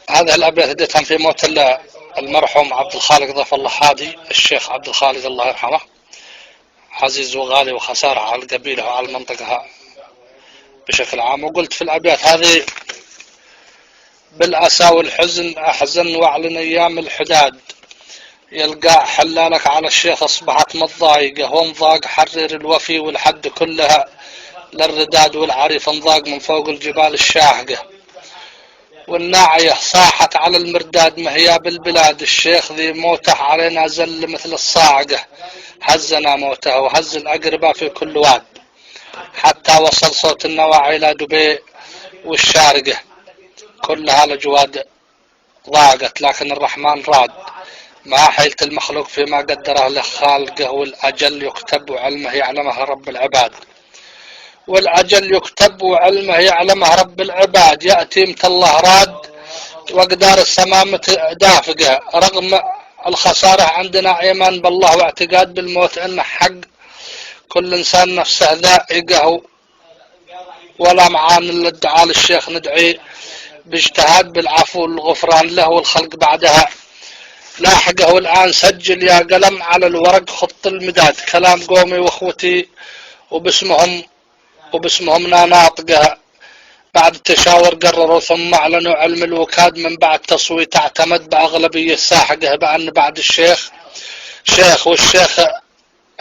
هذا الأبيات هديتها في موت المرحوم عبد الخالق ضيف الله حادي، الشيخ عبد الخالق الله يرحمه، عزيز وغالي وخسارة على القبيلة وعلى المنطقة بشكل عام. وقلت في الأبيات هذه: بالأسى والحزن أحزن وأعلن أيام الحداد، يلقى حلالك على الشيخ أصبحت متضايقة، وانضاق حرر الوفي والحد كلها للرداد، والعريف انضاق من فوق الجبال الشاهقة، والناعية صاحت على المرداد مهيا بالبلاد، الشيخ ذي موته علينا زل مثل الصاعقة، هزنا موته وهز الأقرباء في كل واد، حتى وصل صوت النواعي إلى دبي والشارقة، كلها الأجواد ضاقت لكن الرحمن راد، ما حيلة المخلوق فيما قدره لخالقه، والأجل يكتب وعلمه يعلمه رب العباد، والأجل يكتب وعلمه يعلمه رب العباد، يأتي متى الله راد وأقدار السماء دافقة، رغم الخسارة عندنا إيمان بالله واعتقاد بالموت إنه حق، كل إنسان نفسه ذائقه، ولا معان إلا الدعاء للشيخ ندعي باجتهاد بالعفو والغفران له، والخلق بعدها لاحقه. والآن سجل يا قلم على الورق خط المداد، كلام قومي واخوتي وباسمهم ناطقها، بعد التشاور قرروا ثم اعلنوا علم الوكاد، من بعد تصويت اعتمد بأغلبية ساحقه بأن بعد الشيخ شيخ، والشيخ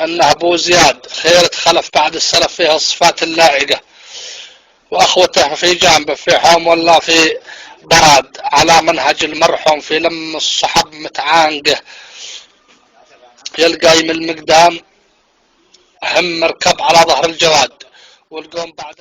أنه أبو زياد خيرة خلف بعد السلف فيها الصفات اللائقة، وأخوته في جانبه في حوم ولا في براد، على منهج المرحوم في لم الصحب متعانقه، يلقى من المقدام هم مركب على ظهر الجواد، والقوم بعد